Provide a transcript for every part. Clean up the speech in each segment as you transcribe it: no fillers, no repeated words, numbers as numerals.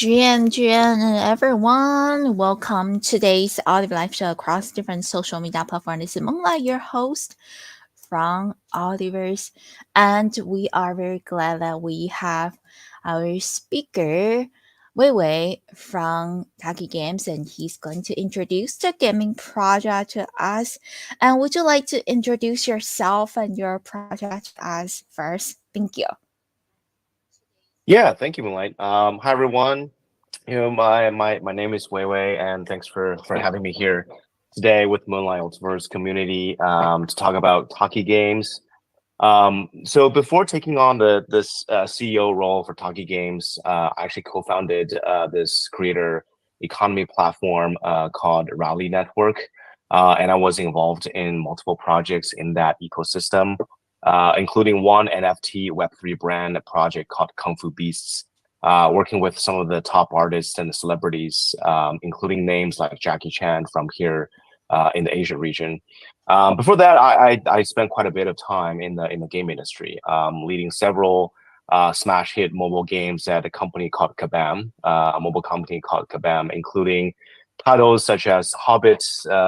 And everyone, welcome to today's audio live show across different social media platforms. This is Moonlight, your host from Ultiverse, and we are very glad that we have our speaker, Wei Wei from Taki Games, and he's going to introduce the gaming project to us. And would you like to introduce yourself and your project to us first? Thank you. Yeah, thank you, Moonlight. Hi everyone. My name is Weiwei, and thanks for having me here today with Moonlight Ultiverse community to talk about Taki Games. So before taking on this CEO role for Taki Games, I actually co-founded this creator economy platform called Rally Network, and I was involved in multiple projects in that ecosystem, including one NFT Web3 brand project called Kung Fu Beasts, working with some of the top artists and celebrities, including names like Jackie Chan from here in the Asia region. Before that, I spent quite a bit of time in the game industry, leading several smash hit mobile games at a company called Kabam, a mobile company called Kabam, including titles such as Hobbit,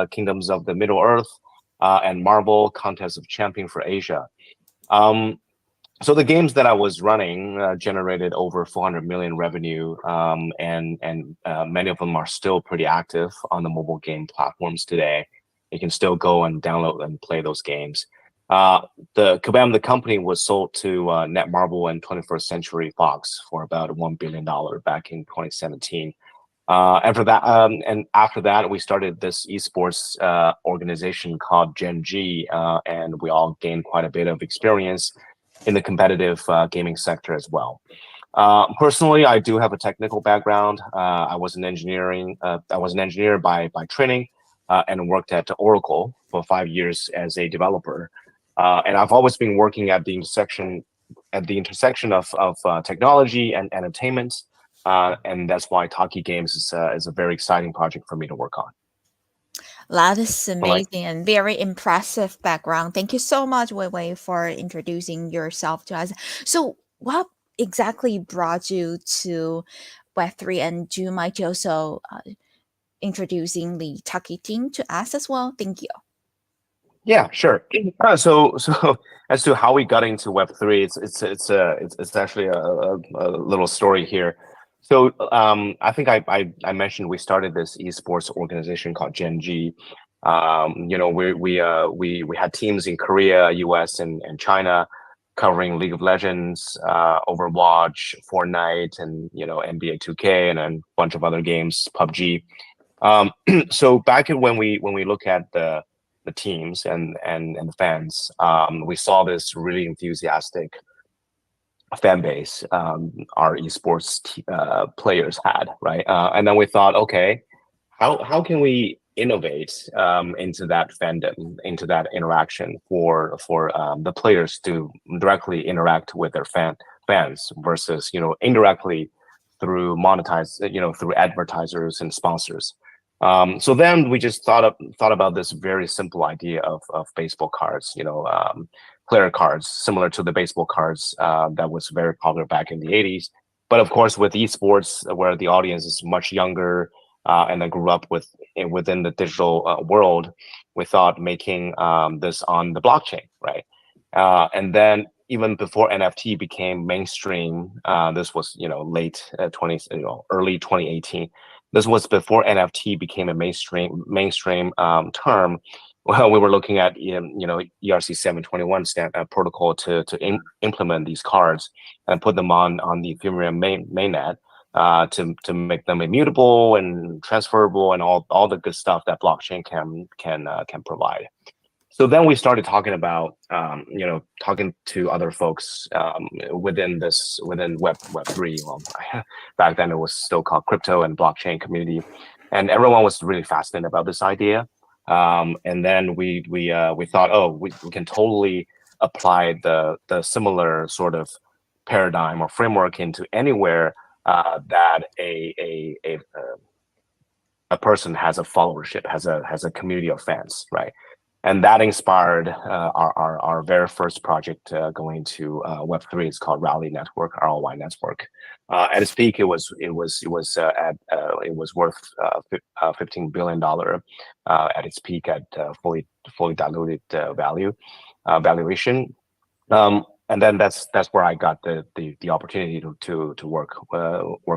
Kingdoms of the Middle Earth, and Marvel Contest of Champion for Asia. Um, so the games that I was running generated over 400 million revenue, and many of them are still pretty active on the mobile game platforms today. You can still go and download and play those games. Uh, the Kabam, the company, was sold to Netmarble and 21st Century Fox for about $1 billion back in 2017. And after that, we started this esports organization called Gen G, and we all gained quite a bit of experience in the competitive gaming sector as well. Personally, I do have a technical background. I was an engineer by training, and worked at Oracle for 5 years as a developer. And I've always been working at the intersection of technology and entertainment. And that's why Taki Games is a very exciting project for me to work on. That is Like, amazing and very impressive background. Thank you so much, Wei Wei, for introducing yourself to us. So, what exactly brought you to Web3, and do you mind also introducing the Taki team to us as well? Thank you. yeah, sure. So as to how we got into Web3, it's actually a little story here. So I think I mentioned we started this esports organization called Gen G. We had teams in Korea, US, and China covering League of Legends, Overwatch, Fortnite, and NBA 2K, and a bunch of other games, PUBG. So back when we look at the teams and the fans, we saw this really enthusiastic fan base our players had, right? And then we thought, okay, how can we innovate into that fandom, into that interaction for the players to directly interact with their fans versus indirectly through through advertisers and sponsors. So then we just thought about this very simple idea of baseball cards, player cards, similar to the baseball cards that was very popular back in the 80s. But of course, with esports, where the audience is much younger and then grew up within the digital world, we thought making this on the blockchain, right? And then even before NFT became mainstream, this was early 2018. This was before NFT became a mainstream term. Well, we were looking at ERC 721 protocol to implement these cards and put them on the Ethereum mainnet to make them immutable and transferable and all the good stuff that blockchain can provide. So then we started talking about talking to other folks within Web3. Well, back then it was still called crypto and blockchain community, and everyone was really fascinated about this idea. And then we thought, oh, we can totally apply the similar sort of paradigm or framework into anywhere that a person has a followership, has a community of fans, right? And that inspired our very first project going to Web3. It's called Rally Network, ROY Network. At its peak, it was worth $15 billion at its peak at fully diluted valuation. And then that's where I got the opportunity to work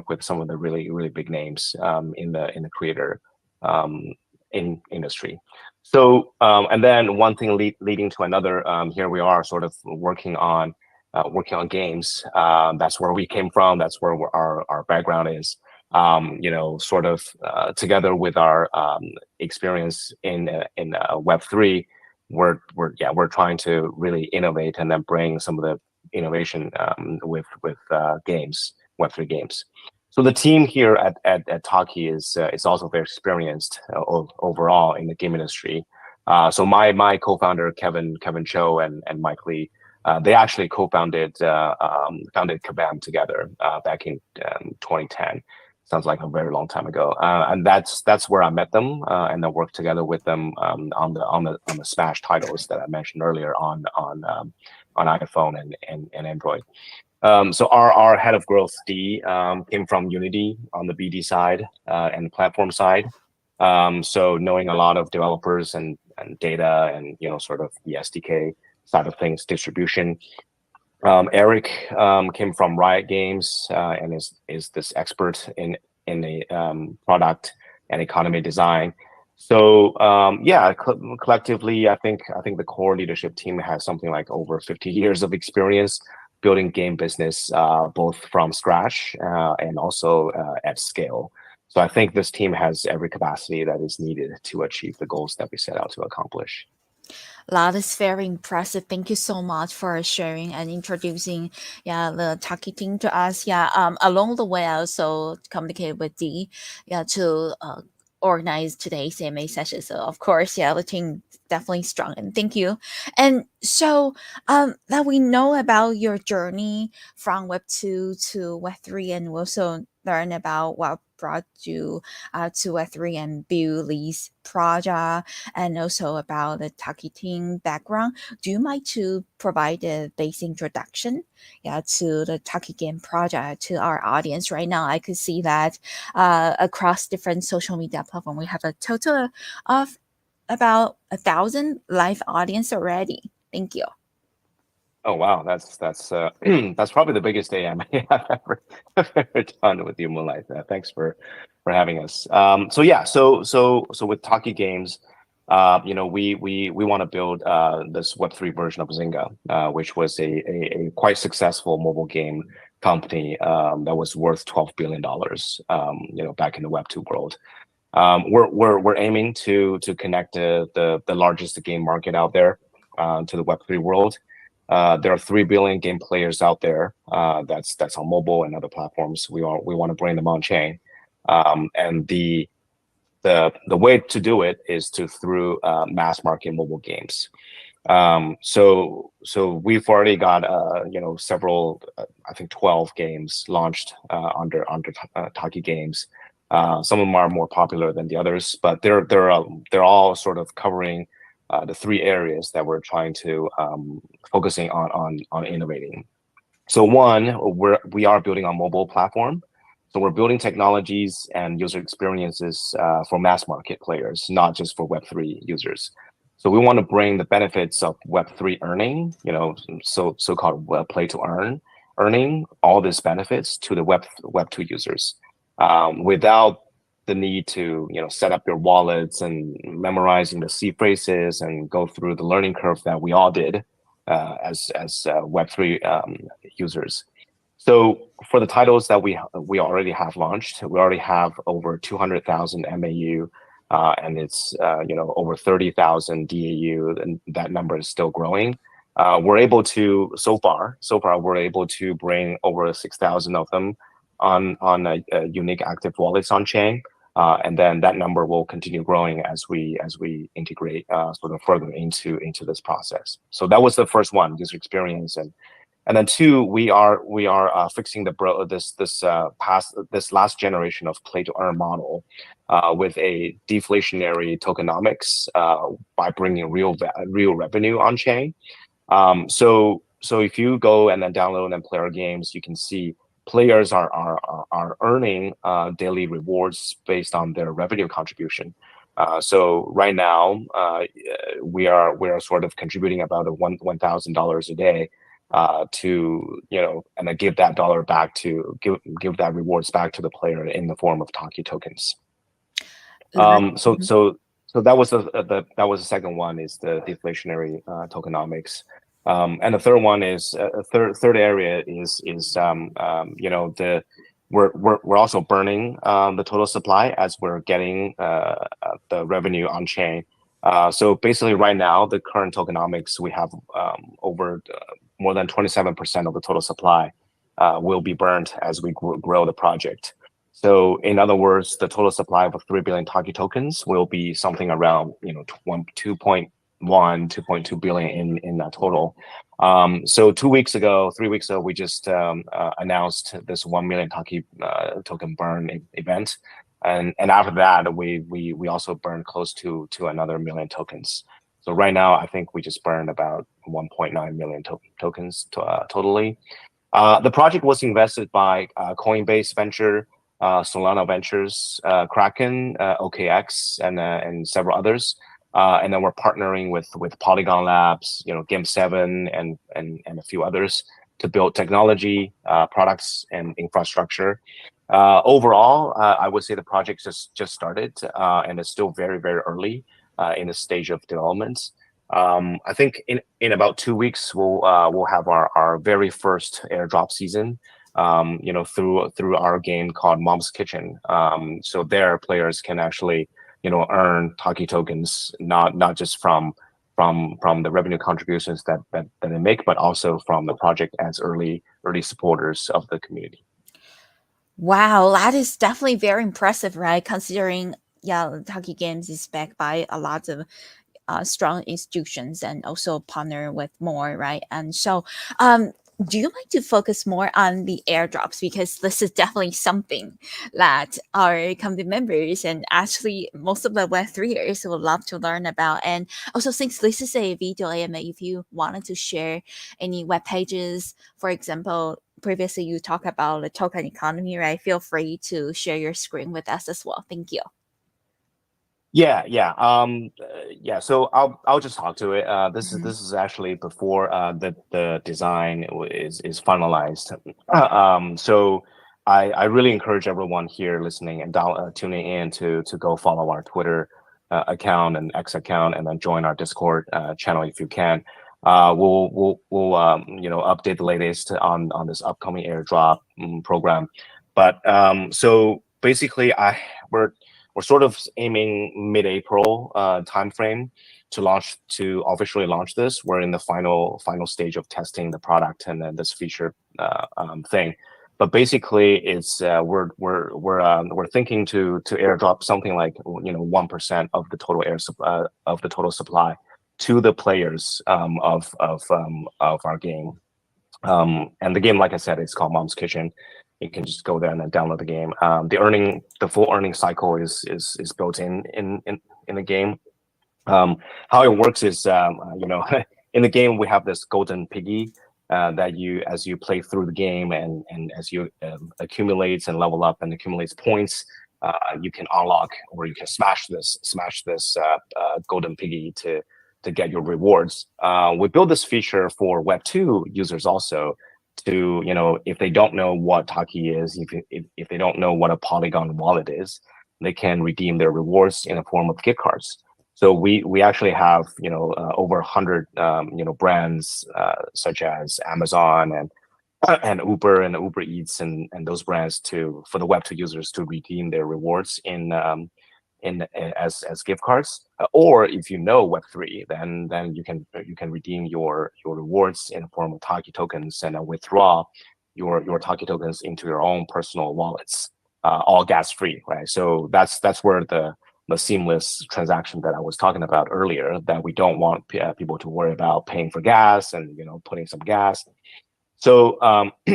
with some of the really big names in the creator um, industry. So and then one thing leading to another. Here we are, sort of working on games. That's where we came from. That's where our background is. Sort of together with our experience in Web3, we're trying to really innovate and then bring some of the innovation with games, Web3 games. So the team here at Taki is also very experienced overall in the game industry. So my co-founder Kevin Cho and Mike Lee, they actually founded Kabam together back in 2010. Sounds like a very long time ago, and that's where I met them, and then worked together with them on the Smash titles that I mentioned earlier on iPhone and Android. So our head of growth, D, came from Unity on the BD side and the platform side. So knowing a lot of developers and data and sort of the SDK side of things, distribution. Eric came from Riot Games and is this expert in the product and economy design. So yeah, collectively, I think the core leadership team has something like over 50 years of experience building game business, both from scratch and also at scale. So I think this team has every capacity that is needed to achieve the goals that we set out to accomplish. That is very impressive. Thank you so much for sharing and introducing, yeah, the Taki team to us. Yeah, along the way, I also communicated with Dee, yeah, to organize today's AMA session. So of course, yeah, the team definitely strong. And thank you. And so, that we know about your journey from Web 2 to Web 3, and we also learn about what brought you to Web 3 and build these project, and also about the Taki team background. Do you mind to provide a basic introduction, yeah, to the Taki game project to our audience right now? I could see that across different social media platforms, we have a total of about 1,000 live audience already. Thank you. Oh wow, that's that's probably the biggest AMA I've ever done with you, Moonlight. Thanks for having us. So yeah, so with Taki Games, we want to build this Web3 version of Zynga, which was a quite successful mobile game company that was worth $12 billion, back in the Web2 world. We're aiming to connect the largest game market out there to the Web3 world. There are 3 billion game players out there. That's on mobile and other platforms. We want to bring them on chain, and the way to do it is through mass market mobile games. So we've already got several, I think 12 games launched under Taki Games. Some of them are more popular than the others, but they're all sort of covering the three areas that we're trying to focusing on innovating. So one, we are building a mobile platform. So we're building technologies and user experiences for mass market players, not just for Web3 users. So we want to bring the benefits of Web3 earning, so-called play to earning all these benefits to the Web2 users, without the need to set up your wallets and memorizing the C phrases and go through the learning curve that we all did as Web3 users. So for the titles that we already have launched, we already have over 200,000 MAU, and it's over 30,000 DAU, and that number is still growing. We're able to so far we're able to bring over 6,000 of them on a unique active wallets on chain, and then that number will continue growing as we integrate sort of further into this process. So that was the first one, user experience And then two, we are fixing this last generation of play to earn model with a deflationary tokenomics by bringing real revenue on chain. So if you go and then download and play our games, you can see players are earning daily rewards based on their revenue contribution. So right now, we are sort of contributing about $1,000 a day to and then give that dollar back to give that rewards back to the player in the form of Taki tokens. That- So so so that was the second one is the deflationary tokenomics. And the third one is third area is the we're also burning the total supply as we're getting the revenue on chain. So basically, right now the current tokenomics we have over more than 27% of the total supply will be burned as we grow the project. So in other words, the total supply of 3 billion Taki tokens will be something around 2.2 billion in that total. So 3 weeks ago, we just announced this 1 million Taki token burn event, and after that, we also burned close to another million tokens. So right now, I think we just burned about 1.9 million tokens totally. The project was invested by Coinbase Venture, Solana Ventures, Kraken, OKX, and several others. And then we're partnering with Polygon Labs, Game7, and a few others to build technology, products, and infrastructure. Overall, I would say the project just started, and it's still very, very early in the stage of development. I think in about 2 weeks we'll have our very first airdrop season. Through our game called Mom's Kitchen. So there players can actually earn Taki tokens, not just from the revenue contributions that they make, but also from the project as early supporters of the community. Wow, that is definitely very impressive, right? Considering, yeah, Taki Games is backed by a lot of strong institutions and also partner with more, right? And so, do you like to focus more on the airdrops, because this is definitely something that our community members and actually most of the Web3ers would love to learn about? And also, since this is a video AMA, if you wanted to share any web pages, for example, previously you talked about the token economy, right? Feel free to share your screen with us as well. Thank you. Yeah. So I'll just talk to it. This is Mhm. this is actually before the design is finalized. So I really encourage everyone here listening and tuning in to go follow our Twitter account and X account, and then join our Discord channel if you can. We'll update the latest on this upcoming airdrop program. But so basically, we're sort of aiming mid-April timeframe to officially launch this. We're in the final stage of testing the product and then this feature thing. But basically, it's we're thinking to airdrop something like 1% of the total supply to the players of our game. And the game, like I said, it's called Mom's Kitchen. You can just go there and then download the game. The full earning cycle is built in the game. How it works is, in the game we have this golden piggy that as you play through the game and as you accumulates and level up and accumulates points, you can unlock or you can smash this golden piggy to get your rewards. We built this feature for Web2 users also to, if they don't know what Taki is, if they don't know what a Polygon wallet is, they can redeem their rewards in the form of gift cards. So we actually have, over 100, brands such as Amazon and Uber and Uber Eats and those brands for the Web2 users to redeem their rewards as gift cards, or if you know Web3, then you can redeem your rewards in the form of Taki tokens and withdraw your Taki tokens into your own personal wallets, all gas free, right? So that's where the seamless transaction that I was talking about earlier, that we don't want people to worry about paying for gas and putting some gas. So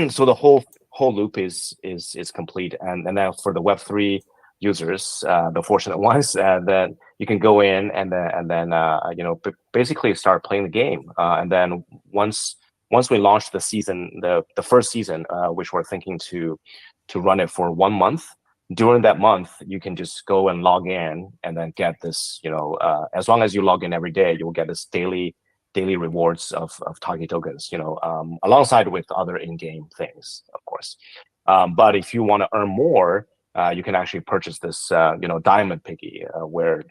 so the whole loop is complete, and then for the Web3 users, the fortunate ones, that you can go in and then basically start playing the game, and then once we launch the season, the first season, which we're thinking to run it for 1 month. During that month, you can just go and log in and then get this, as long as you log in every day, you'll get this daily rewards of Taki tokens, alongside with other in-game things, of course. But if you want to earn more, you can actually purchase this, Diamond Piggy, where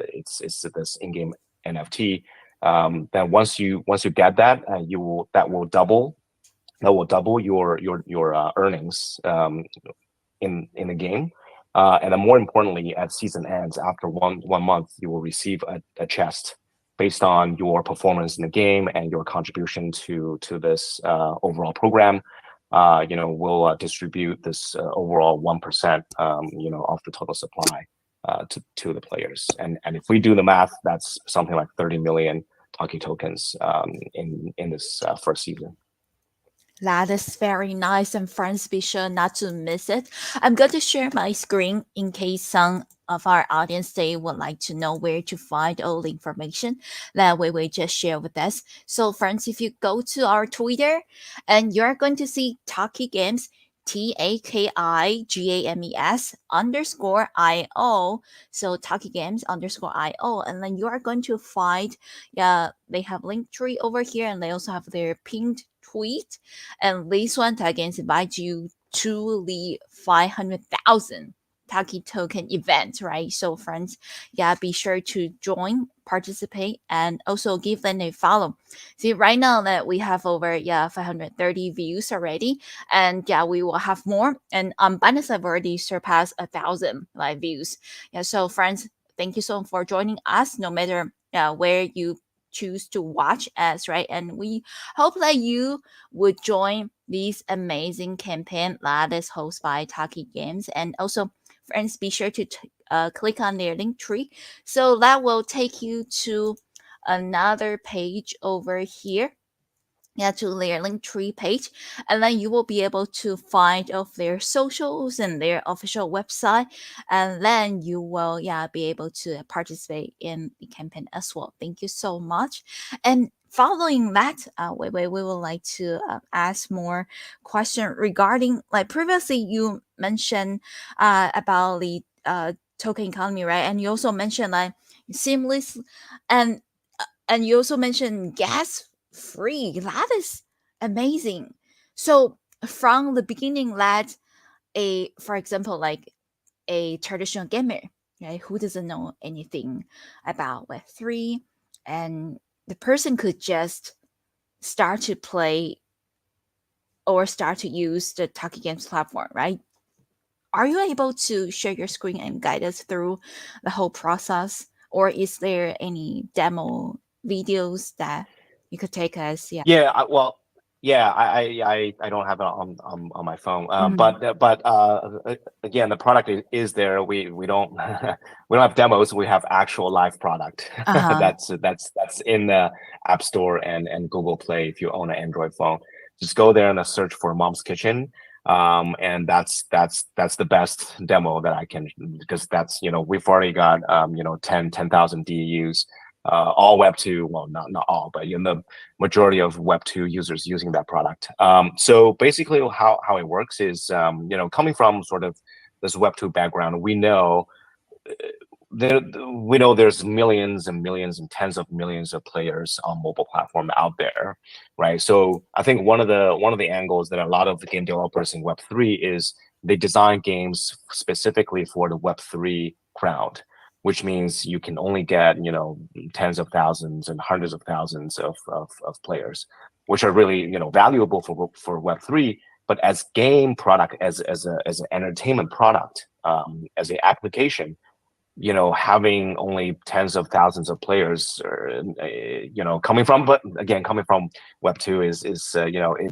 it's this in-game NFT. Then once you get that, that will double your earnings, in the game. And then more importantly, at season ends, after one month, you will receive a chest based on your performance in the game and your contribution to this overall program. We'll distribute this overall 1%, of the total supply, to the players. And if we do the math, that's something like 30 million Taki tokens, in this first season. That is very nice, and friends, be sure not to miss it. I'm going to share my screen in case some of our audience they would like to know where to find all the information that we just share with us. So, friends, if you go to our Twitter, and you're going to see Taki Games. TAKIGAMES underscore IO. So Taki Games underscore IO. And then you are going to find, yeah, they have Linktree over here, and they also have their pinned tweet. And this one, Taki Games invite you to the 500,000 Taki token event, right? So friends, yeah, be sure to join, participate, and also give them a follow. See, right now that we have over 530 views already, and yeah, we will have more. And Binance have already surpassed 1,000 live views. Yeah, so friends, thank you so much for joining us. No matter where you choose to watch us, right? And we hope that you would join this amazing campaign that is hosted by Taki Games. And also, friends, be sure to click on their link tree. So that will take you to another page over here, to their link tree page, and then you will be able to find of their socials and their official website, and then you will be able to participate in the campaign as well. Thank you so much. And following that, we would like to ask more question regarding, like, previously you mentioned about the token economy, right? And you also mentioned like seamless, and you also mentioned gas free. That is amazing. So from the beginning, that for example, like a traditional gamer, right, who doesn't know anything about Web3, and the person could just start to play or start to use the Taki Games platform, right? Are you able to share your screen and guide us through the whole process, or is there any demo videos that you could take us? Yeah. Yeah, well, yeah, I don't have it on my phone, Mhm. but again, the product is there. We don't we don't have demos. We have actual live product. Uh-huh. That's in the App Store and Google Play if you own an Android phone. Just go there and search for Mom's Kitchen, and that's the best demo that I can, because that's, we've already got 10,000 DAUs, all Web2, well, not all, but the majority of Web2 users using that product. So basically how it works is, coming from sort of this Web2 background, there, we know there's millions and millions and tens of millions of players on mobile platform out there, right? So I think one of the angles that a lot of the game developers in Web3 is they design games specifically for the Web3 crowd, which means you can only get, tens of thousands and hundreds of thousands of players, which are really, valuable for Web3. But as game product, as an entertainment product, as an application, having only tens of thousands of players, but again, coming from Web2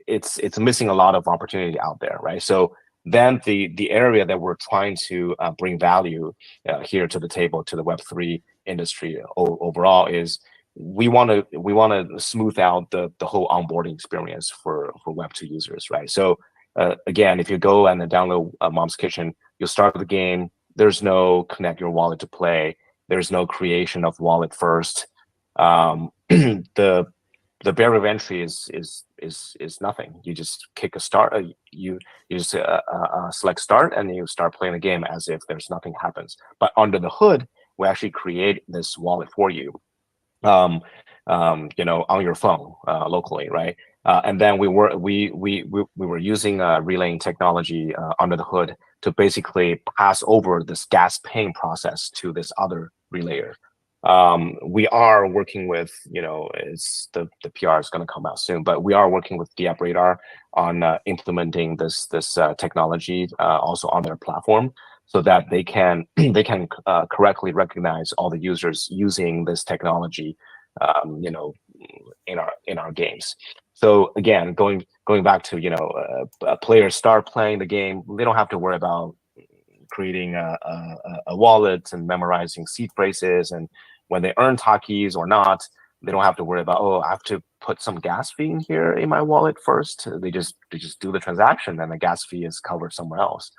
it's missing a lot of opportunity out there, right? So then the area that we're trying to bring value here to the table, to the Web3 industry overall, is we want to smooth out the whole onboarding experience for Web2 users, right? So again, if you go and then download Mom's Kitchen, you'll start the game. There's no connect your wallet to play. There's no creation of wallet first. The barrier of entry is nothing. You just kick a start. You just select start, and you start playing the game as if there's nothing happens. But under the hood, we actually create this wallet for you, um, on your phone locally, right? And then we were using relaying technology under the hood to basically pass over this gas paying process to this other relayer. We are working with, it's the PR is going to come out soon, but we are working with the Radar on implementing this technology also on their platform, so that they can they can correctly recognize all the users using this technology, um, you know, in our games. So again, going back to, players start playing the game, they don't have to worry about creating a wallet and memorizing seed phrases, and when they earn Takis or not, they don't have to worry about, oh, I have to put some gas fee in here in my wallet first. They just do the transaction, and the gas fee is covered somewhere else.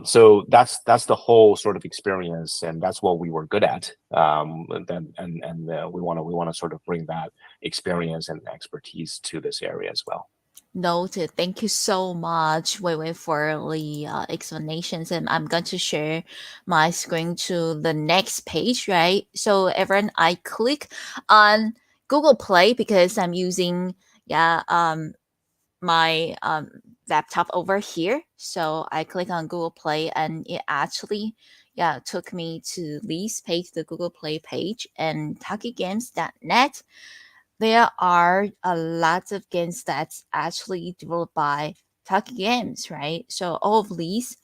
So that's the whole sort of experience, and that's what we were good at. And we want to sort of bring that experience and expertise to this area as well. Noted. Thank you so much, Wei Wei, for the explanations. And I'm going to share my screen to the next page, right? So everyone, I click on Google Play because I'm using, yeah, my laptop over here. So I click on Google Play, and it actually, yeah, took me to this page, the Google Play page, and takigames.net. There are a lot of games that's actually developed by Taki Games, right? So all of these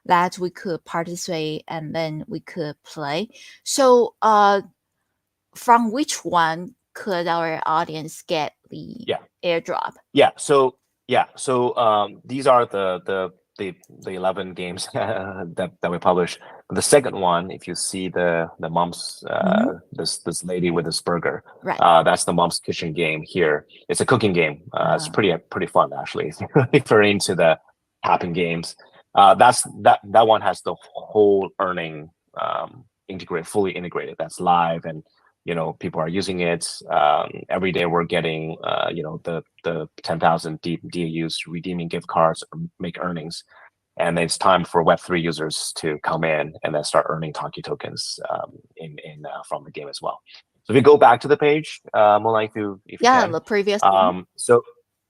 that we could participate and then we could play. So from which one could our audience get the Yeah. airdrop? Yeah, so these are the 11 games that we published. The second one, if you see the mom's Mhm. this lady with this burger, Right. that's the mom's kitchen game here. It's a cooking game. It's Uh, pretty fun actually. If you're into the tapping games, that one has the whole earning fully integrated. That's live, and people are using it every day. We're getting the 10,000 DAUs redeeming gift cards, make earnings, and it's time for Web3 users to come in and then start earning Taki tokens in from the game as well. So if you go back to the page, Moonlight, if you yeah, can. the previous one. So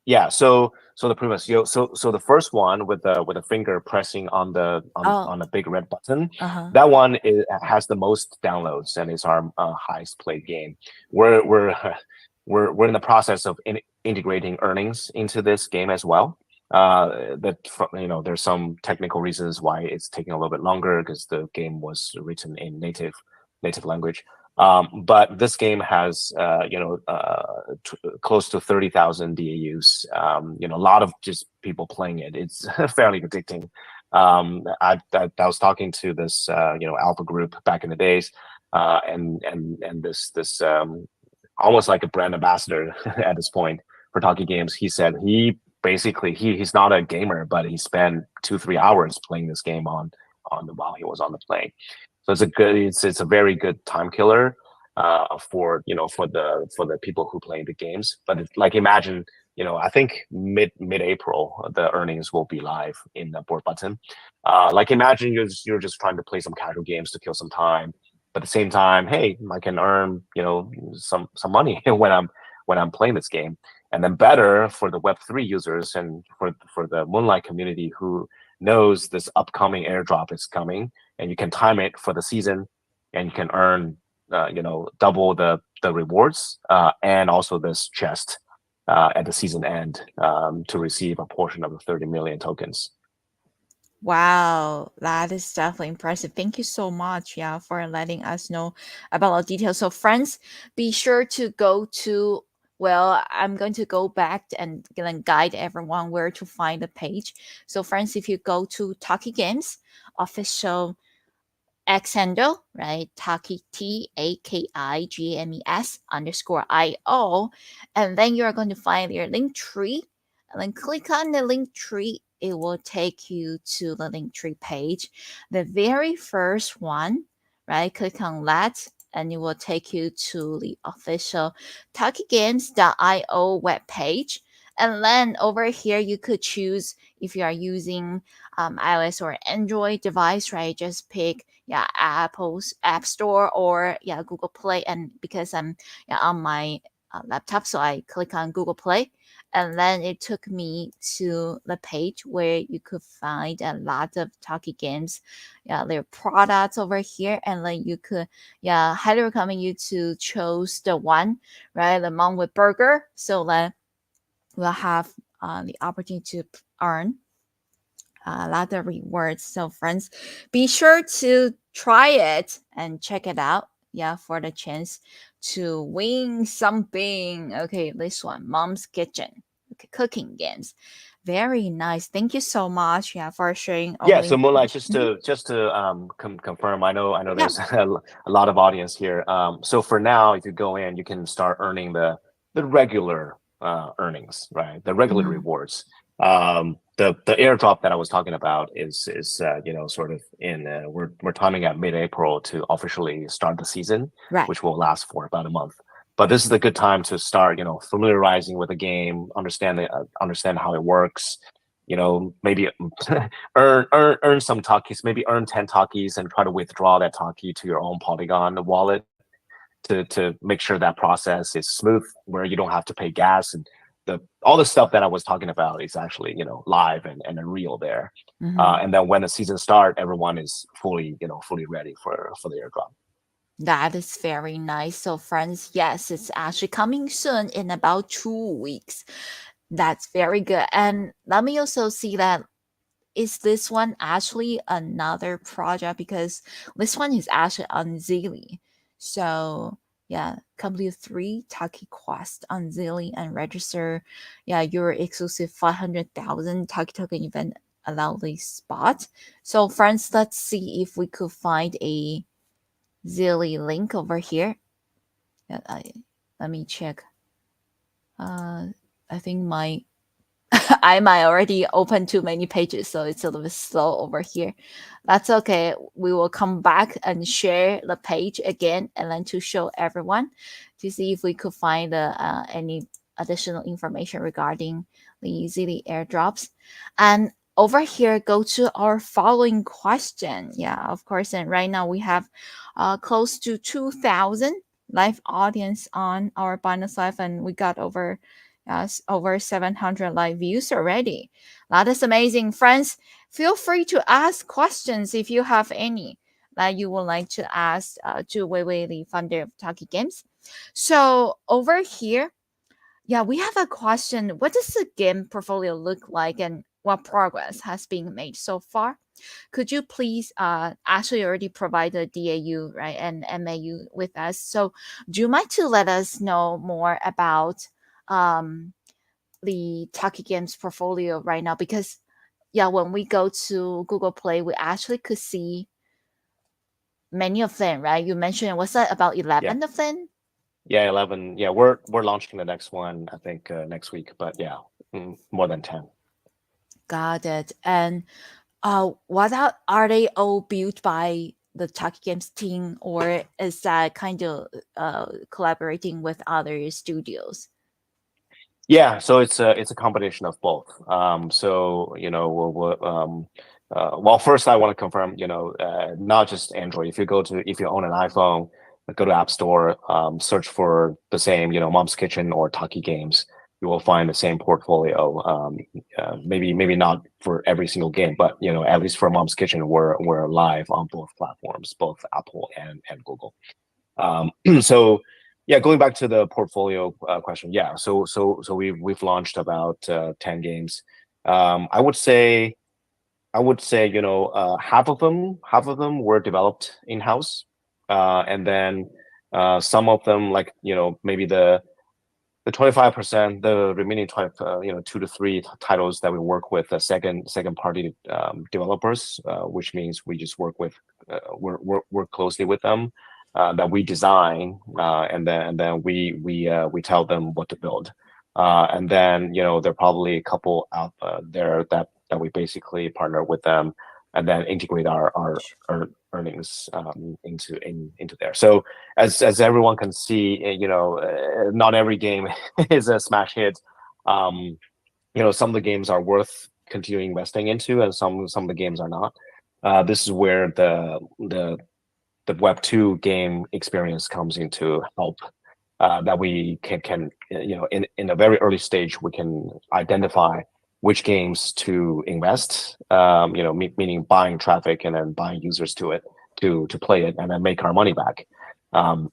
yeah, so the previous, so the first one with the finger pressing on Oh, on a big red button, uh-huh. that one has the most downloads and is our highest played game. We're we're in the process of integrating earnings into this game as well. There's some technical reasons why it's taking a little bit longer, because the game was written in native language. But this game has close to 30,000 DAUs. A lot of just people playing it. It's fairly addicting. I was talking to this alpha group back in the days, and this almost like a brand ambassador at this point for Taki Games. He said he basically he's not a gamer, but he spent 2-3 hours playing this game on the while he was on the plane. So it's a very good time killer for the people who play the games. But like, imagine, I think mid April the earnings will be live in the board button. Like, imagine you're just trying to play some casual games to kill some time, but at the same time, hey, I can earn some money when I'm playing this game. And then better for the Web3 users and for the Moonlight community who knows this upcoming airdrop is coming, and you can time it for the season, and you can earn double the rewards, and also this chest at the season end, to receive a portion of the 30 million tokens. Wow, that is definitely impressive. Thank you so much, yeah, for letting us know about all the details. So, friends, be sure to go to. Well, I'm going to go back and gonna guide everyone where to find the page. So, friends, if you go to Taki Games official X handle, right? Taki TAKIGMES_IO. And then you're going to find your link tree. And then click on the link tree. It will take you to the link tree page. The very first one, right? Click on that and it will take you to the official takigames.io web page. And then over here, you could choose if you are using iOS or Android device, right? Just pick Apple's App Store or Google Play. And because I'm on my laptop, so I click on Google Play, and then it took me to the page where you could find a lot of Taki games, their products over here, and then you could highly recommend you to choose the one, right, the one with burger, so that we'll have the opportunity to earn a lot of rewards. So, friends, be sure to try it and check it out. Yeah, for the chance to win something. Okay, this one, Mom's Kitchen, okay, cooking games. Very nice. Thank you so much. Yeah, for sharing all Yeah, the so Moonlight, information. just to confirm, I know Yeah. there's a lot of audience here. So for now, if you go in, you can start earning the regular earnings, right? The regular Mhm. rewards. The airdrop that I was talking about is sort of in we're timing at mid-April to officially start the season, Right. which will last for about a month. But this is a good time to start, familiarizing with the game, understand how it works. Maybe earn some Takis, maybe earn 10 Takis and try to withdraw that Taki to your own Polygon wallet to make sure that process is smooth, where you don't have to pay gas and all the stuff that I was talking about is actually live and real there. Mhm. And then when the season start, everyone is fully ready for the airdrop. That is very nice. So, friends, yes, it's actually coming soon in about 2 weeks. That's very good. And let me also see that is this one actually another project, because this one is actually on Zilly. So yeah, complete 3 Taki quest on Zilly and register your exclusive 500,000 Taki token event allowly spot. So friends, let's see if we could find a Zilly link over here. Let me check. Uh, I think my I might already open too many pages, so it's a little bit slow over here. That's okay. We will come back and share the page again, and then to show everyone to see if we could find any additional information regarding the Zilly airdrops. And over here, go to our following question. Yeah, of course. And right now we have close to 2,000 live audience on our Binance Live, and we got over 700 live views already. That is amazing. Friends, feel free to ask questions if you have any that you would like to ask to Wei Wei, the founder of Taki Games. So over here, we have a question. What does the game portfolio look like and what progress has been made so far? Could you please actually already provide the DAU, right, and MAU with us? So do you mind to let us know more about um, the Taki Games portfolio right now? Because when we go to Google Play, we actually could see many of them, right? You mentioned, was that about Yeah. 11 of them? Yeah, 11. Yeah, we're launching the next one, I think, next week. But yeah, more than 10. Got it. And are they all built by the Taki Games team, or is that kind of collaborating with other studios? Yeah, so it's a combination of both. So well, first I want to confirm, not just Android. If you own an iPhone, go to App Store, search for the same, Mom's Kitchen or Taki Games. You will find the same portfolio. Maybe not for every single game, but at least for Mom's Kitchen, we're live on both platforms, both Apple and Google. So yeah, going back to the portfolio question, yeah. So we've launched about 10 games. I would say half of them were developed in house, and then some of them, like maybe the 25%, the remaining 20, 2 to 3 titles that we work with the second party developers, which means we just work closely with them, that we design, and then we tell them what to build, and then there are probably a couple out there that we basically partner with them, and then integrate our earnings into there. So as everyone can see, not every game is a smash hit. Some of the games are worth continuing investing into, and some of the games are not. This is where the Web2 game experience comes into help. That we can in a very early stage we can identify which games to invest, meaning buying traffic and then buying users to it to play it and then make our money back, and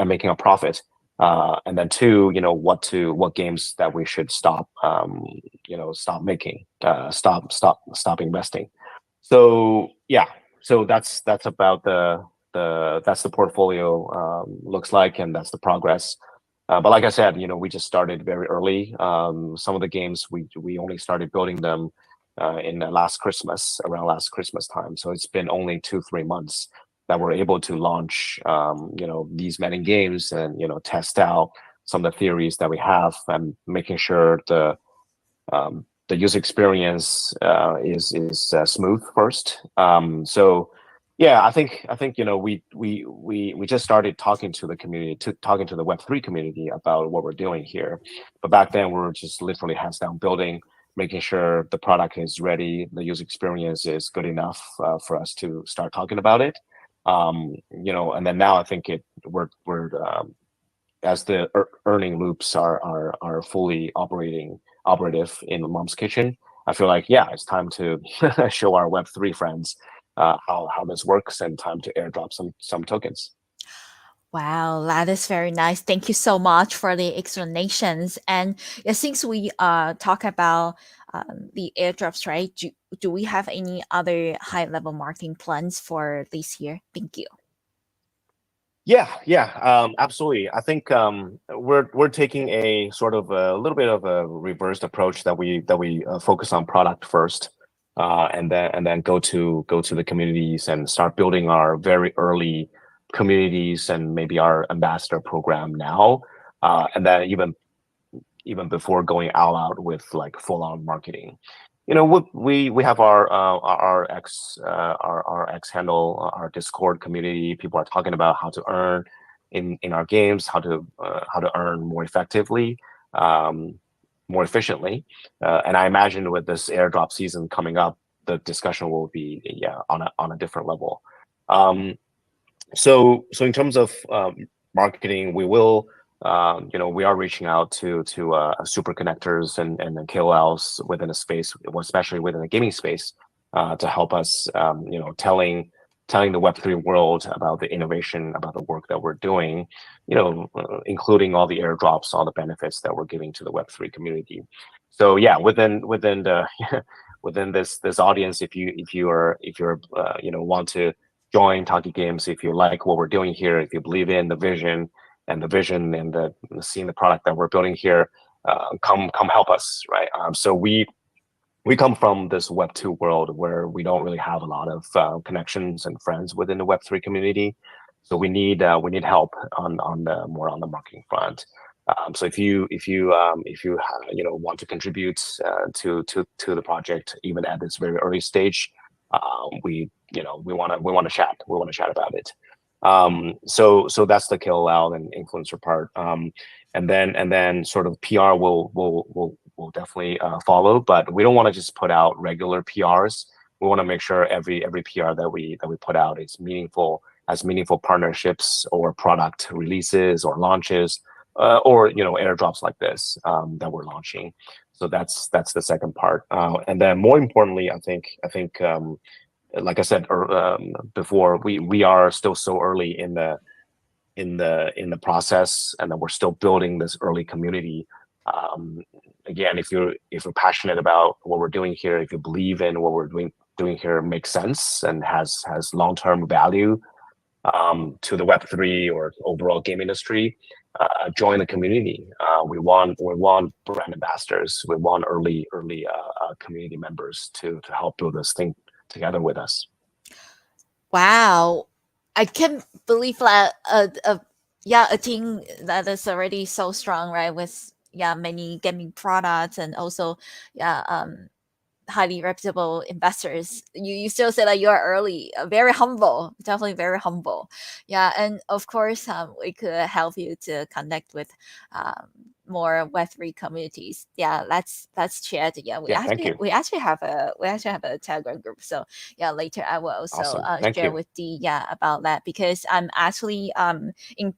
making a profit. And then two, what games that we should stop, stop making, stop investing. So yeah, so that's about that's the portfolio looks like, and that's the progress. But like I said, we just started very early. Some of the games we only started building them in around last Christmas time. So it's been only 2-3 months that we're able to launch, these many games, and test out some of the theories that we have, and making sure the user experience is smooth first. So yeah, I think we just started talking to the community, talking to the Web3 community about what we're doing here. But back then we were just literally hands down building, making sure the product is ready, the user experience is good enough for us to start talking about it. And then now I think we're as the earning loops are fully operative in the mom's kitchen. I feel like, yeah, it's time to show our Web3 friends how this works, and time to airdrop some tokens. Wow, that is very nice. Thank you so much for the explanations. And yeah, since we talk about the airdrops, right? Do we have any other high level marketing plans for this year? Thank you. Yeah, absolutely. I think we're taking a sort of a little bit of a reversed approach, that we focus on product first, and then go to the communities and start building our very early communities, and maybe our ambassador program now, and then even before going all out with like full on marketing. We have our X handle, our Discord community. People are talking about how to earn in our games, how to earn more effectively, more efficiently. And I imagine with this airdrop season coming up, the discussion will be, yeah, on a different level. So in terms of marketing, we are reaching out to super connectors and then KOLs within a space, especially within the gaming space, to help us, telling the Web3 world about the innovation, about the work that we're doing, including all the airdrops, all the benefits that we're giving to the Web3 community. So yeah, within the within this audience, if you're want to join Taki Games, if you like what we're doing here, if you believe in the vision and seeing the product that we're building here, come help us, right? So we come from this Web2 world where we don't really have a lot of connections and friends within the Web3 community. So we need help on the marketing front. So if you want to contribute to the project, even at this very early stage, we want to chat. We want to chat about it. So that's the KOL and influencer part. And then sort of PR will definitely follow, but we don't want to just put out regular PRs. We want to make sure every PR that we put out is meaningful, has meaningful partnerships or product releases or launches, or airdrops like this that we're launching. So that's the second part. And then more importantly, I think like I said before, we are still so early in the process, and then we're still building this early community. Again, if you're passionate about what we're doing here, if you believe in what we're doing here makes sense and has long-term value to the Web3 or overall game industry, join the community. We want brand ambassadors. We want early community members to help build this thing together with us. Wow, I can't believe that yeah, a team that is already so strong, right? With yeah, many gaming products and also yeah, highly reputable investors. You still say that you are early, very humble, definitely very humble. Yeah, and of course, we could help you to connect with more Web3 communities. Yeah, let's chat. Yeah, Yeah, thank you. we actually have a Telegram group. So yeah, later I will also Awesome. Thank share you. with the yeah about that because I'm actually in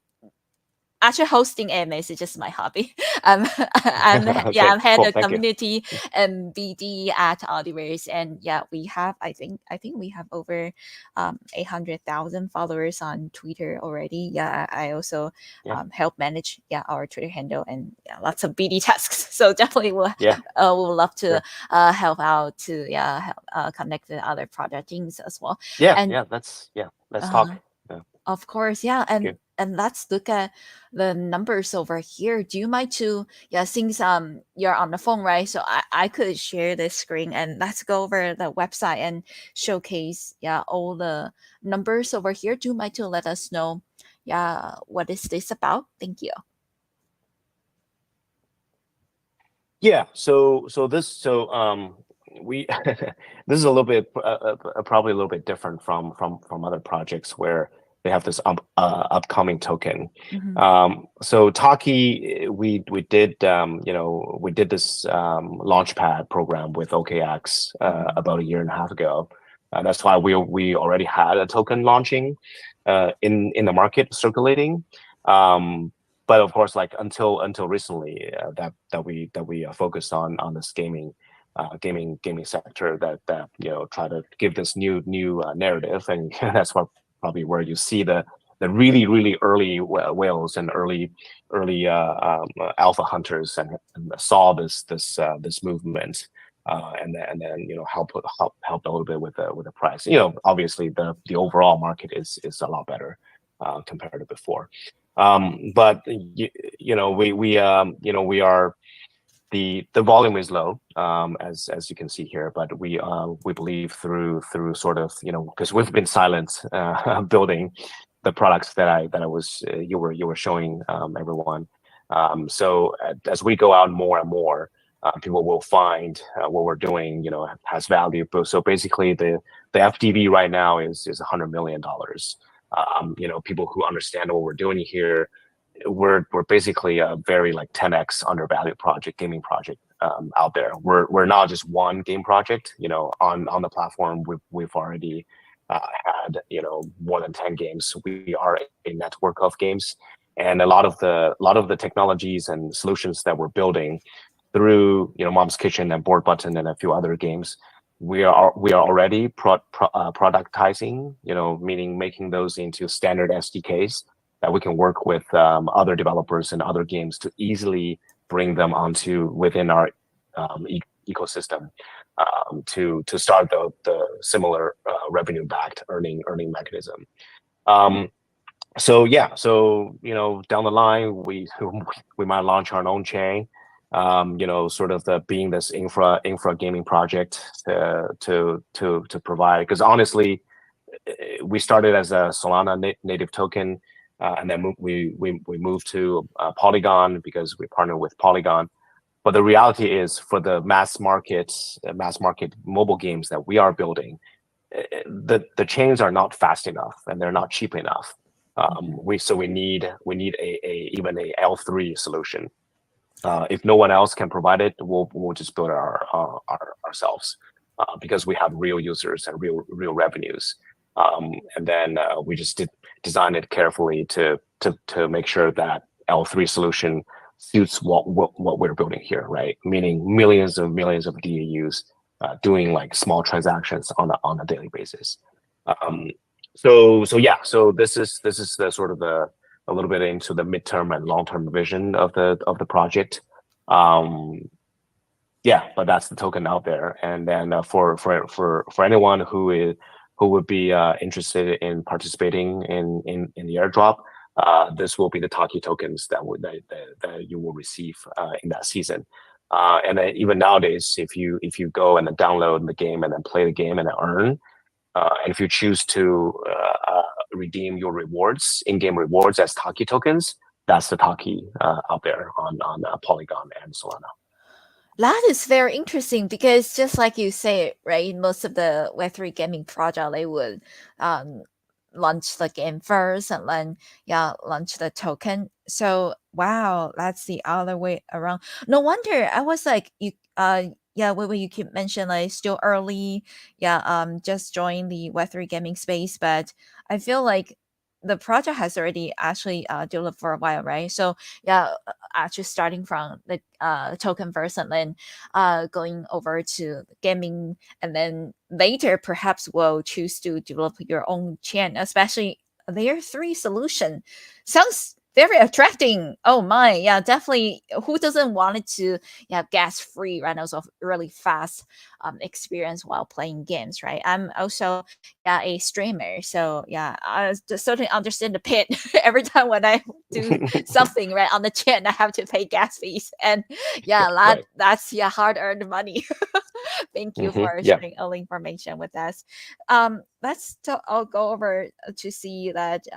actually hosting AMAs is just my hobby. Okay, I'm head cool. of Thank you. community and BD at Ultiverse, and yeah, we have I think we have over 800,000 followers on Twitter already. Yeah, I also Yeah, help manage yeah our Twitter handle and yeah, lots of BD tasks. So definitely yeah, we'll love to sure. help out to yeah help, connect with other project teams as well. Yeah, And yeah. Let's uh, talk. Yeah, of course, yeah, thank you. and let's look at the numbers over here. Do you mind to yeah, since you're on the phone, right? So I could share this screen and let's go over the website and showcase yeah all the numbers over here. Do you mind to let us know yeah what is this about? Thank you. Yeah. So we this is a little bit probably a little bit different from other projects where they have this upcoming token. Mm-hmm. So Taki, we did we did this launchpad program with OKX Mm-hmm. about a year and a half ago. That's why we already had a token launching in the market circulating. Um, but of course, like until recently, that we focused on this gaming sector that try to give this new narrative, and that's what probably where you see the really early whales and early alpha hunters and saw this movement. And then help a little bit with the price. Obviously the overall market is a lot better compared to before. But we are the volume is low, as you can see here, but we believe through sort of because we've been silent building the products that I was you were showing everyone. So as we go out more and more, people will find what we're doing has value. So basically the FDV right now is $100 million. People who understand what we're doing here, we're basically a very like 10x undervalued gaming project out there. We're not just one game project. On the platform we've already had more than 10 games. We are a network of games, and a lot of the technologies and solutions that we're building through Mom's Kitchen and Board Button and a few other games. We are already productizing, meaning making those into standard SDKs that we can work with other developers and other games to easily bring them onto within our ecosystem to start the similar revenue backed earning mechanism. Um, so yeah, down the line we might launch our own chain. Sort of being this infra gaming project to provide, because honestly we started as a Solana native token, and then we moved to Polygon because we partner with Polygon. But the reality is, for the mass market mobile games that we are building, the chains are not fast enough and they're not cheap enough. We need even a L3 solution. If no one else can provide it, we'll just build ourselves, because we have real users and real revenues. And then we just design it carefully to make sure that L3 solution suits what we're building here, right? Meaning millions of DAUs doing like small transactions on a daily basis. Um, so this is the sort of a little bit into the midterm and long term vision of the project. Um, yeah, but that's the token out there. And then for anyone who would be interested in participating in the airdrop, this will be the Taki tokens that you will receive in that season. And then even nowadays, if you go and then download the game and then play the game and then earn, and if you choose to redeem your rewards, in-game rewards as Taki tokens, that's the Taki out there on Polygon and Solana. That is very interesting because just like you say, right, most of the Web3 gaming project they would um, launch the game first and then launch the token. So wow, that's the other way around. No wonder I was like you when you keep mention like still early, just join the Web3 gaming space, but I feel like the project has already actually developed for a while, right? So actually starting from the token first and then going over to gaming, and then later perhaps will choose to develop your own chain, especially layer 3 solution sounds very attracting. Oh my, yeah, definitely. Who doesn't want it to gas free right now, so really fast experience while playing games, right? I'm also a streamer, so I just certainly understand the pit. Every time when I do something right on the chat, I have to pay gas fees, and Right. that's hard earned money. Thank you for Yeah. sharing all the information with us. I'll go over to see that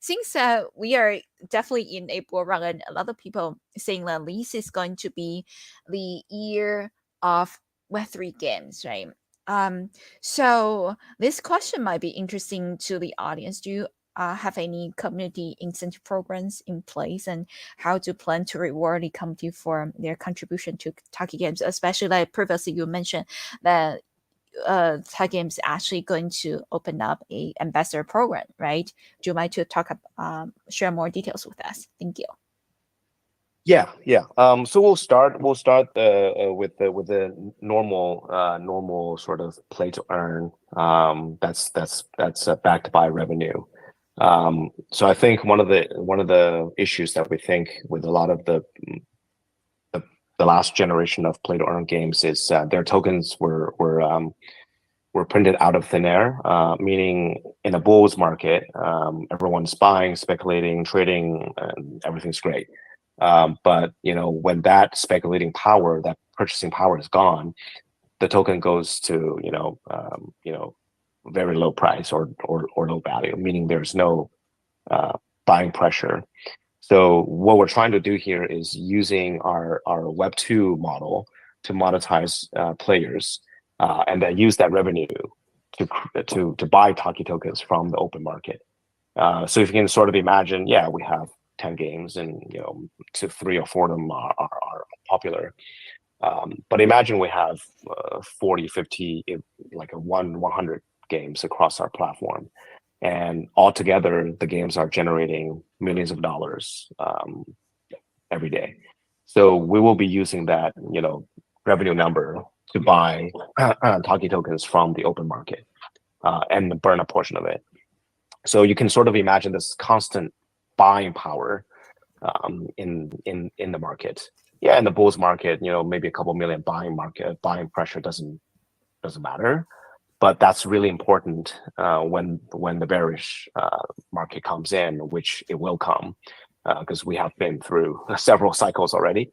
since we are definitely in a bull run, and a lot of people saying that this is going to be the year of Web3 games, right? Um, so this question might be interesting to the audience. Do you have any community incentive programs in place, and how to plan to reward the community for their contribution to Taki Games? Especially like previously you mentioned that Taki Games actually going to open up a ambassador program, right? Do you mind to share more details with us? Thank you. Yeah. So we'll start with the normal sort of play to earn. That's backed by revenue. So I think one of the issues that we think with a lot of the last generation of play to earn games is their tokens were printed out of thin air, meaning in a bull's market, everyone's buying, speculating, trading, and everything's great. But when that speculating power, that purchasing power is gone, the token goes to very low price or low value, meaning there's no buying pressure. So what we're trying to do here is using our Web2 model to monetize players, and then use that revenue to buy Taki tokens from the open market. So if you can sort of imagine, we have 10 games and to 3 or 4 of them are popular. But imagine we have 40, 50, like 100 games across our platform. And altogether, the games are generating millions of dollars every day. So we will be using that, revenue number to buy Taki tokens from the open market and burn a portion of it. So you can sort of imagine this constant buying power in the market. Yeah, in the bulls market, maybe a couple million buying pressure doesn't matter. But that's really important when the bearish market comes in, which it will come, because we have been through several cycles already.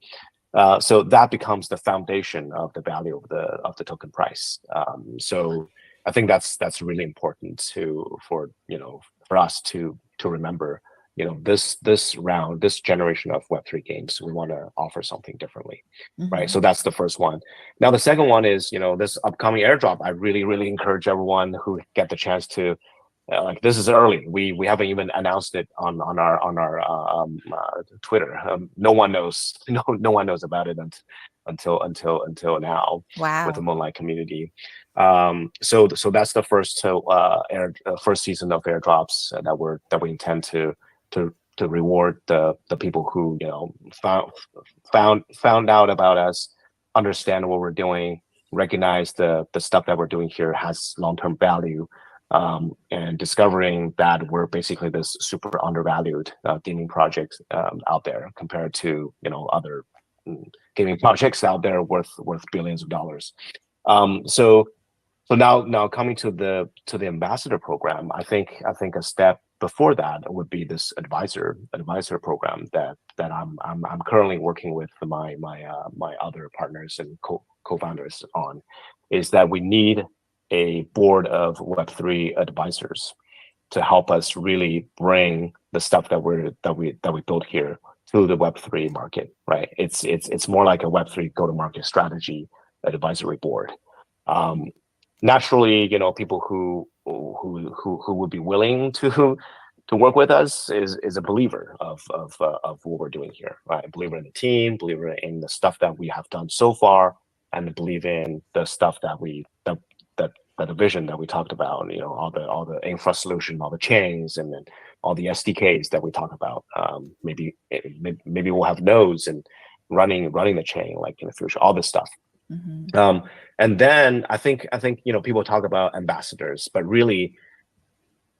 So that becomes the foundation of the value of the token price. So I think that's really important for us to remember. This generation of Web3 games, we want to offer something differently, right? So that's the first one. Now the second one is this upcoming airdrop. I really encourage everyone who get the chance to this is early. We haven't even announced it on our Twitter. No one knows no one knows about it until now. Wow. With the Moonlight community. So that's the first first season of airdrops that we intend to reward the people who found out about us, understand what we're doing, recognize the stuff that we're doing here has long-term value, and discovering that we're basically this super undervalued gaming project out there compared to other gaming projects out there worth billions of dollars. So now coming to the ambassador program, I think a step before that would be this advisor program that I'm currently working with my other partners and co-founders on, is that we need a board of Web3 advisors to help us really bring the stuff that we built here to the Web3 market, right? It's more like a Web3 go-to-market strategy advisory board. Um, Naturally, people who would be willing to work with us is a believer of what we're doing here, right? A believer in the team, believer in the stuff that we have done so far, and believe in the stuff that the vision that we talked about, all the infra solution, all the chains, and then all the SDKs that we talk about. Maybe we'll have nodes and running the chain like in the future, all this stuff. Mm-hmm. And then I think people talk about ambassadors, but really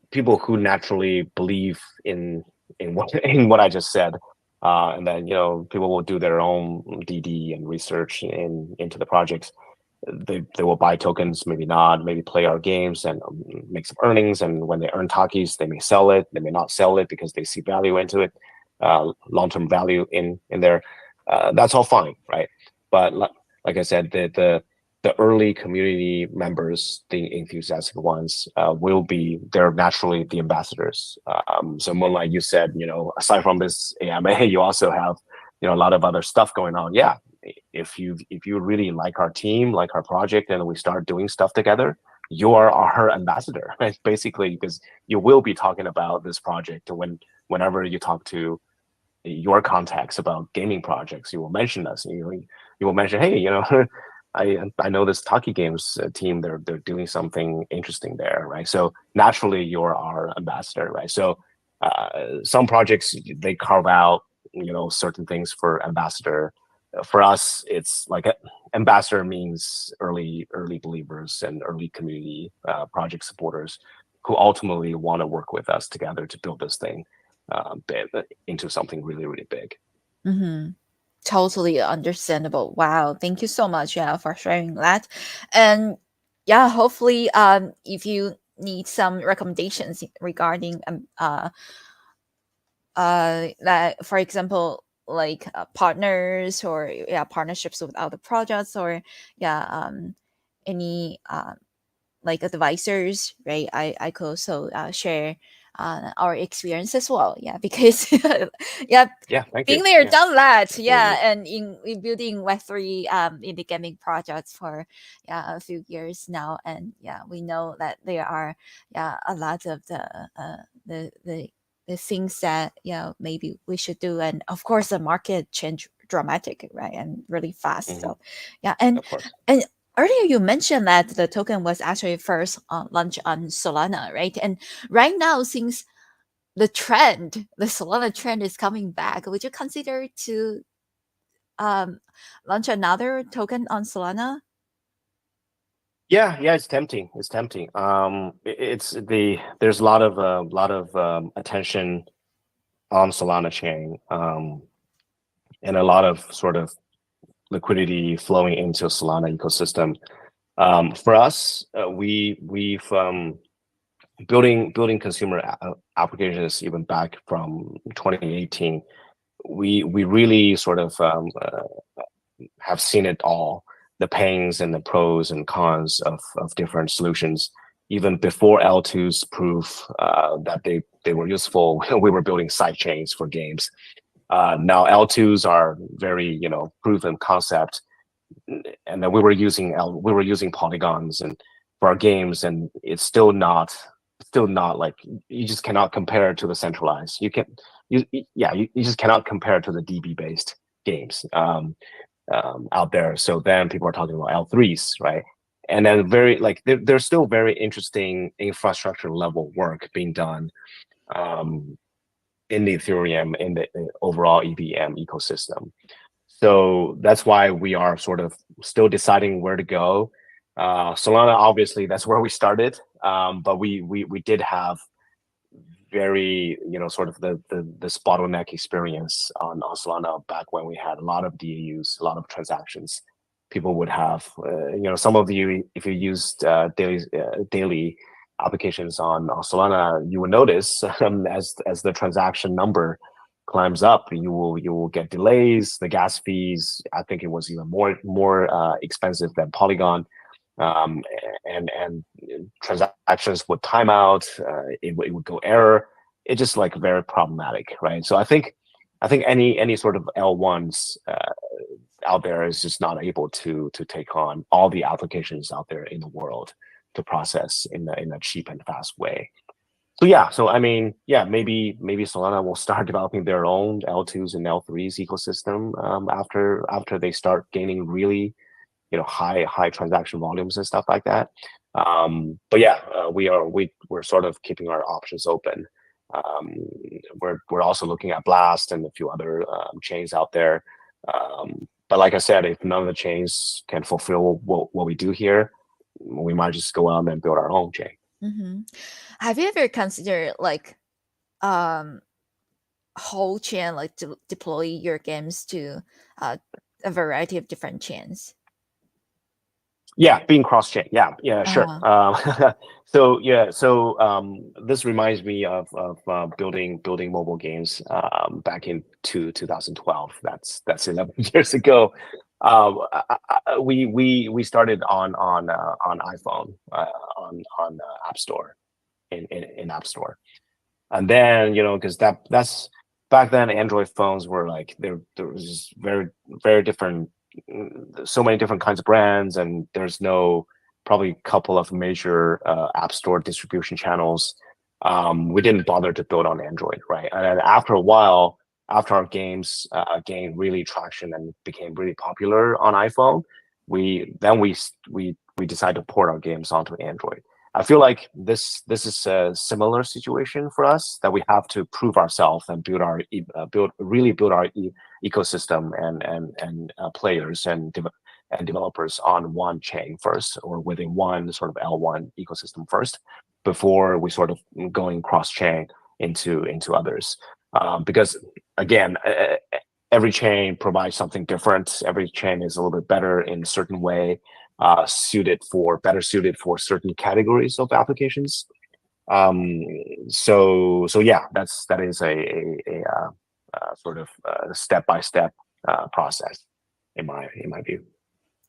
people who naturally believe in what I just said, and then people will do their own DD and research into the projects. They will buy tokens, maybe not, maybe play our games and make some earnings. And when they earn Takis, they may sell it, they may not sell it because they see value into it, long-term value in there. That's all fine, right? But like I said, the early community members, the enthusiastic ones, they're naturally the ambassadors. So Moonlight, you said, aside from this AMA, you also have, a lot of other stuff going on. Yeah. If you really like our team, like our project, and we start doing stuff together, you are our ambassador, right? Basically, because you will be talking about this project whenever you talk to your contacts about gaming projects. You will mention us. You will mention, hey, I know this Taki Games team. They're doing something interesting there, right? So naturally, you're our ambassador, right? So some projects, they carve out certain things for ambassador. For us, it's like ambassador means early believers and early community project supporters who ultimately want to work with us together to build this thing into something really, really big. Mm-hmm. Totally understandable. Wow, thank you so much, yeah, for sharing that. And yeah, hopefully, if you need some recommendations regarding that, for example, like partners, or yeah, partnerships with other projects, or yeah, any like advisors, right? I could also share our experience as well. Yeah, because yeah, Yeah, thank being you. there, Yeah, done that. Yeah, absolutely. and in building Web3 indie gaming projects for yeah a few years now, and yeah, we know that there are yeah a lot of the things that maybe we should do, and of course the market change dramatic, right, and really fast. Hmm. So yeah, and Of course. and earlier you mentioned that the token was actually first launched on Solana, right? And right now, since the Solana trend is coming back, would you consider to um, launch another token on Solana? Yeah, it's tempting. It's tempting. There's a lot of attention on Solana chain, and a lot of sort of liquidity flowing into Solana ecosystem. For us, we've building consumer applications even back from 2018. We really sort of have seen it all, the pains and the pros and cons of different solutions. Even before L2's proof that they were useful, we were building side chains for games. Now L2s are very proven concept, and then we were using polygons and for our games, and it's still not like, you just cannot compare it to the centralized. You just cannot compare it to the DB based games out there. So then people are talking about L3s, right? And then there's still very interesting infrastructure level work being done um, in the Ethereum, in the overall EVM ecosystem. So that's why we are sort of still deciding where to go. Solana, obviously, that's where we started, but we did have very sort of this bottleneck experience on Solana back when we had a lot of DAUs, a lot of transactions. People would have some of you, if you used daily applications on Solana, you will notice as the transaction number climbs up, you will get delays, the gas fees. I think it was even more expensive than Polygon, um, and transactions would time out. It would go error. It's just like very problematic, right? So I think any sort of L1s out there is just not able to take on all the applications out there in the world to process in a cheap and fast way. So yeah, so I mean, yeah, maybe Solana will start developing their own L2s and L3s ecosystem after they start gaining really high transaction volumes and stuff like that. But yeah, we're sort of keeping our options open. Um, we're also looking at Blast and a few other chains out there. But like I said, if none of the chains can fulfill what we do here, we might just go out and build our own chain. Mm-hmm. Have you ever considered like um whole chain, like to deploy your games to uh, a variety of different chains? Yeah, being cross-chain. Yeah, sure. Uh, So yeah, so this reminds me of building mobile games back in 2012. That's 11 years ago. We started on iPhone on App Store in App Store, and then because that's back then Android phones were like there was just very different, so many different kinds of brands, and there's no probably couple of major app store distribution channels. We didn't bother to build on Android, right? And then after a while, after our games gained really traction and became really popular on iPhone, we decided to port our games onto Android. I feel like this is a similar situation for us, that we have to prove ourselves and build our ecosystem and players and developers on one chain first, or within one sort of L1 ecosystem first, before we sort of going cross chain into others. Because again, every chain provides something different. Every chain is a little bit better in a certain way, better suited for certain categories of applications. So yeah, that is a sort of step by step process in my view.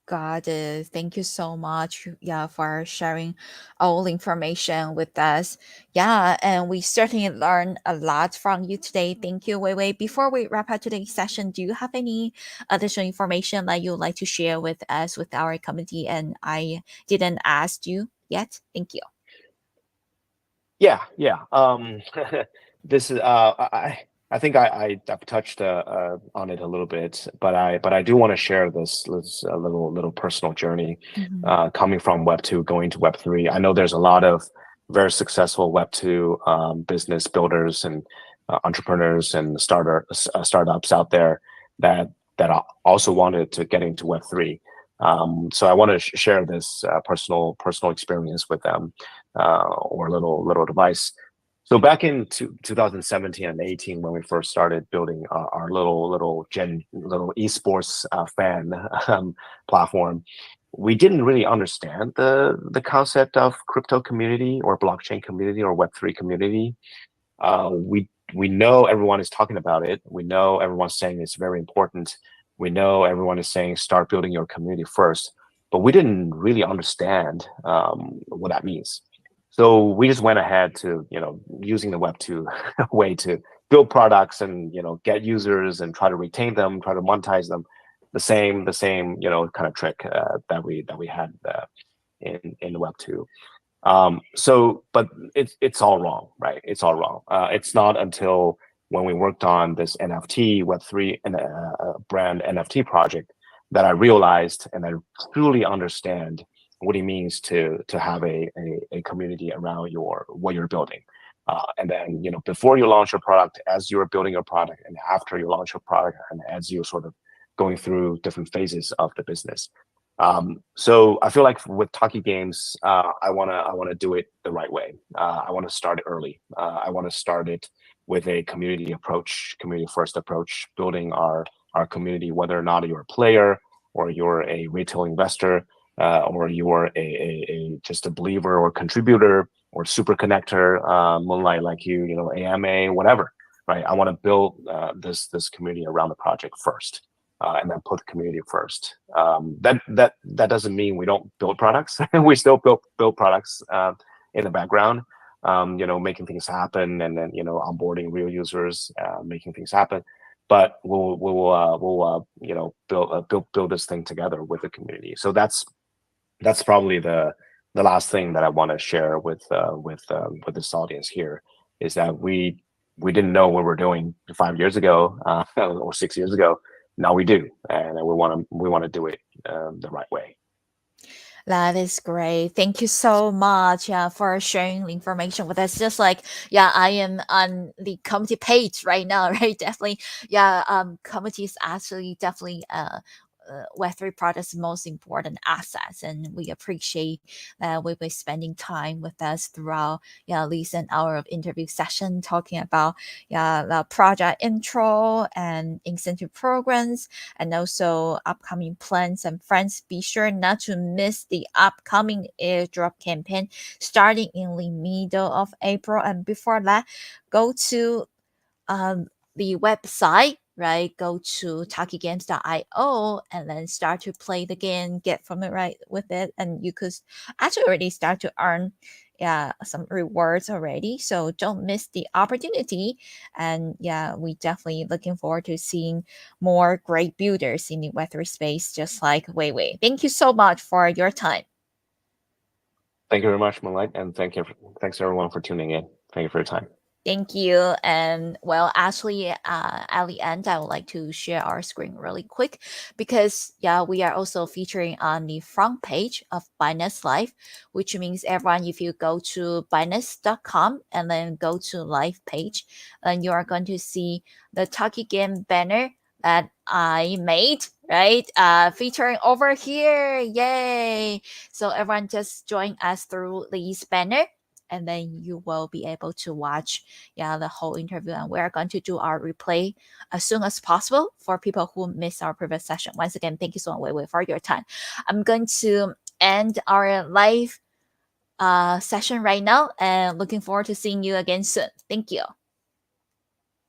Got it. Thank you so much, yeah, for sharing all the information with us. Yeah, and we certainly learned a lot from you today. Thank you, Wei Wei. Before we wrap up today's session, do you have any additional information that you'd like to share with us, with our community? And I didn't ask you yet. Thank you. Yeah. This is I think I've touched on it a little bit, but I do want to share this a little personal journey Mhm. coming from Web2 going to Web3. I know there's a lot of very successful Web2 business builders and entrepreneurs and startups out there that also wanted to get into Web3. So I want to share this personal experience with them, or little device. So back in 2017 and 18, when we first started building our little esports fan platform, we didn't really understand the concept of crypto community or blockchain community or Web3 community. We know everyone is talking about it. We know everyone's saying it's very important. We know everyone is saying start building your community first, but we didn't really understand what that means. So we just went ahead to using the Web2 way to build products and get users and try to retain them, try to monetize them. The same kind of trick that we had in the Web2. But it's all wrong, right? It's all wrong. It's not until when we worked on this NFT Web3 and brand NFT project that I realized and I truly understand what it means to have a community around what you're building. And then before you launch your product, as you're building your product, and after you launch your product, and as you're sort of going through different phases of the business. So I feel like with Taki Games, I wanna do it the right way. I want to start early. I want to start it with a community first approach, building our community, whether or not you're a player or you're a retail investor. or you are a just a believer or contributor or super connector, Moonlight like you know, AMA, whatever, right? I want to build this community around the project first, and then put the community first. That doesn't mean we don't build products. We still build products in the background, you know, making things happen, and then you know, onboarding real users, making things happen. But we'll you know, build this thing together with the community. So that's probably the last thing that I want to share with this audience here, is that we didn't know what we're doing 5 years ago, or 6 years ago. Now we do, and we want to do it the right way. That is great. Thank you so much, for sharing the information with us. Just like, yeah, I am on the committee page right now, right? Definitely, yeah. Committee is actually definitely Web3 product's most important assets, and we appreciate that we'll be spending time with us throughout, yeah, at least an hour of interview session talking about, yeah, the project intro and incentive programs, and also upcoming plans. And friends, be sure not to miss the upcoming airdrop campaign starting in the middle of April. And before that, go to um, the website, right? Go to takigames.io and then start to play the game, get familiar with it, and you could actually already start to earn, yeah, some rewards already. So don't miss the opportunity. And yeah, we definitely looking forward to seeing more great builders in the Web3 space, just like Wei Wei. Thank you so much for your time. Thank you very much, Moonlight, and thanks everyone for tuning in. Thank you for your time. Thank you. And well, actually, at the end, I would like to share our screen really quick because, yeah, we are also featuring on the front page of Binance Live, which means everyone, if you go to Binance.com and then go to live page, then you are going to see the Taki game banner that I made, right? Featuring over here. Yay. So everyone just join us through this banner, and then you will be able to watch, yeah, the whole interview. And we're going to do our replay as soon as possible for people who missed our previous session. Once again, thank you so much, Wei Wei, for your time. I'm going to end our live session right now, and looking forward to seeing you again soon. Thank you.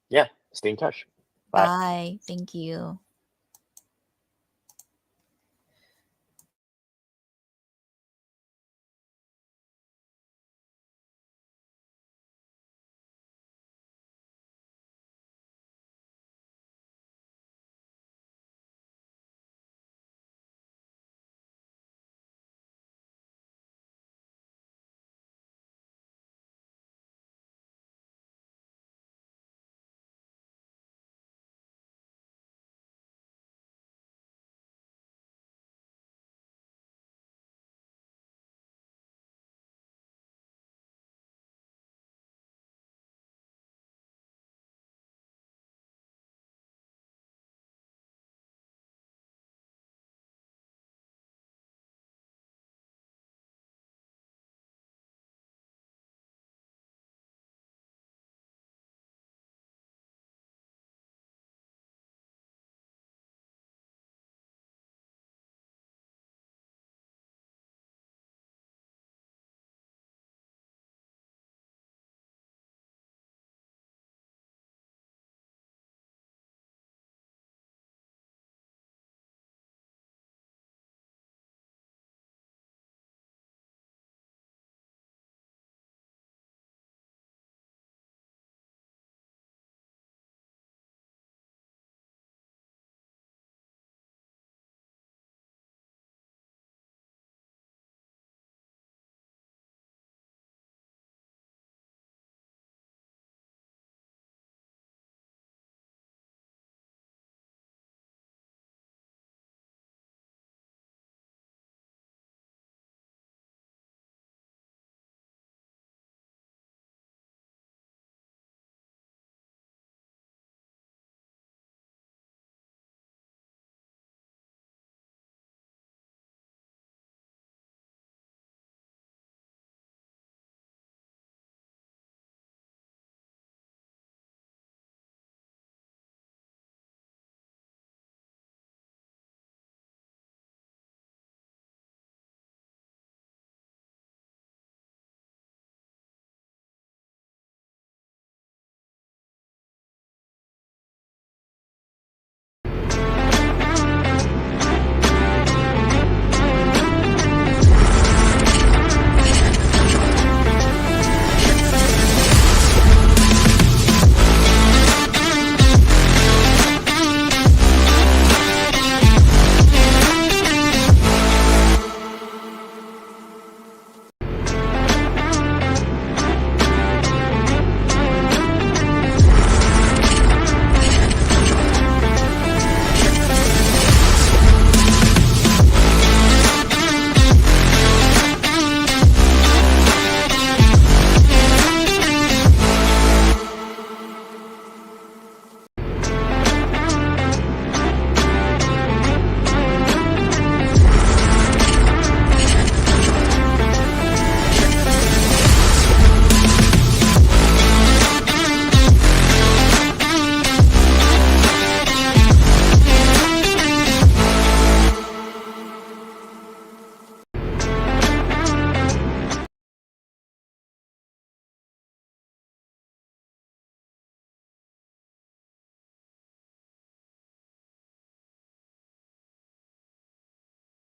Yeah, stay in touch. Bye. Bye. Thank you.